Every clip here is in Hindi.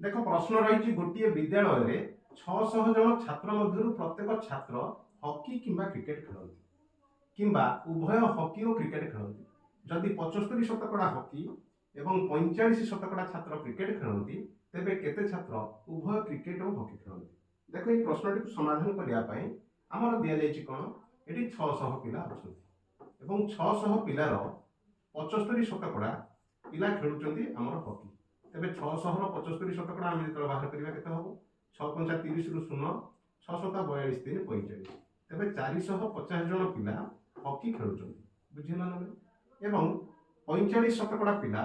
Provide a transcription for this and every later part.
देख प्रश्न रही गोटे विद्यालय में 600 जन छात्र मध्य प्रत्येक छात्र हॉकी किंबा क्रिकेट खेलती किंबा उभय हॉकी और क्रिकेट खेलती जदि 75 शतकड़ा हॉकी एवं 45 शतकड़ा छात्र क्रिकेट खेलती तेबे केते छात्र उभय क्रिकेट और हॉकी खेलती। देख ये प्रश्नटी को समाधान करने आमर दि जाइए कौन ये 600 पिला अच्छा 600 पिलार 75 शतकड़ा पिला खेलुंट आमर हॉकी तेरे 600 75 शतकड़ा आम जो बाहर करवा के हम 6 5 30 रु 0 6 7 42 3 45 तेरे 450 जन पिला हॉकी खेलुंट बुझील ना एवं 45 शतकड़ा पिला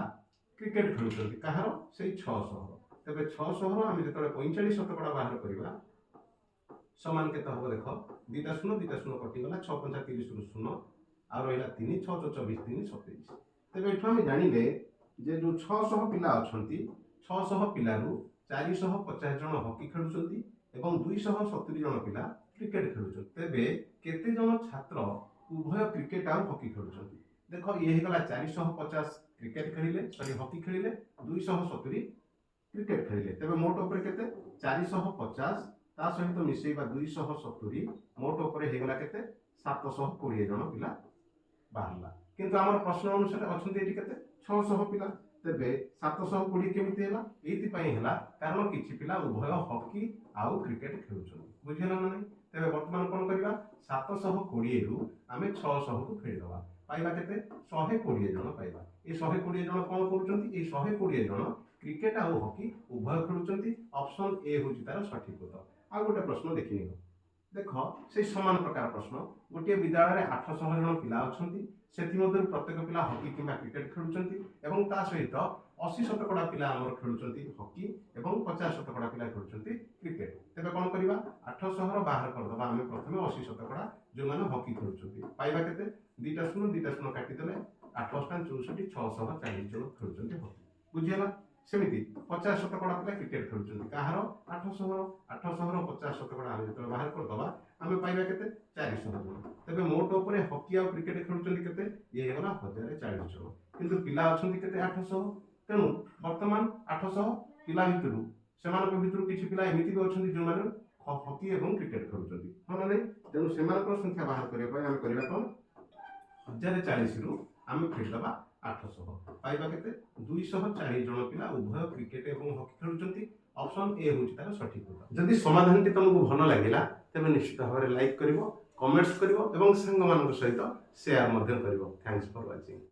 क्रिकेट खेलुंट कहार से 600 तेरे 600 आम जो 45 शतकड़ा बाहर करवा समान के हम देख दुटा शून्य कटिगला 6 5 30 रु 0 आ रहा 3 6 24 3 27 तेरे ये आम जानिले जे जो 600 पिला अच्छा 600 पिलारू 450 जन हॉकी खेलुंट एवं 270 जन पिला क्रिकेट खेलुंट तेबे केते जन छात्र उभय क्रिकेट और हॉकी खेलुंट देख ये गला 450 क्रिकेट खेलिले सॉरी हॉकी खेलिले 270 क्रिकेट खेलिले तेबे मोट ऊपर केते 450 ता सहित मिसेइबा 270 मोट ऊपर हे गला केते 720 जन पिला बाहरला किंतु आमर प्रश्न अनुसार अच्छा ये केते 600 पिला तेबे 720 केमिति हैला एति पई हैला कारण किछि पिला उभय हॉकी आउ क्रिकेट खेलुछन बुझिला ना नहीं तेबे वर्तमान कोन करबा 720 रु आमे 600 को फेर दवा पाइबा केते 120 जन पाइबा ए 120 जन कोन करूछंती ए 120 जन क्रिकेट आउ हॉकी उभय खेलुछंती ऑप्शन ए होछि तार सठिक उत्तर। आ गोटे प्रश्न देखिनियो देख से समान प्रकार प्रश्न गोटे विद्यालय में 800 जन पिला अच्छा से प्रत्येक पिला हॉकी किंबा क्रिकेट खेलुंट सहित 80 शतकड़ा पिला आमर खेलुंट हॉकी और 50 शतकड़ा पिला खेलुंट क्रिकेट तेज कौन करवा 800 बाहर करदे आम प्रथम 80 शतकड़ा जो मैंने हॉकी खेलुंट पाइबा के दुटा शून्य काटिदेले 8 8 64 640 जन खेलुंट हॉकी बुझीगला सेमती 50 शतकड़ा पिला क्रिकेट खेलुंट कहार 800 50 शतकड़ा आम जो बाहर करदे आम पाइबा के 400 जन तेज मोट उपर हॉकी और क्रिकेट खेलुंट के ये होगा 1040 जन किंतु पिला अच्छा के 800 तेणु बर्तमान 800 पिला भितर से किसी पिला एमती भी अच्छा जो मैंने हॉकी और क्रिकेट खेलुंट हाँ ना नहीं तेणु से संख्या बाहर करने आम करवा कौन 1040 रु आम फेरदे 800 पाइबा के 240 जन पिला उभय क्रिकेट और हॉकी खेलुंट ऑप्शन ए हूँ तार सठिक उत्तर। जदि समाधान टी तुमको भल लगिला तेज निश्चित भाव में लाइक करिवो कमेंट्स करिवो एवं सांग मान सहित शेयर मध्य करिवो। Thanks for watching.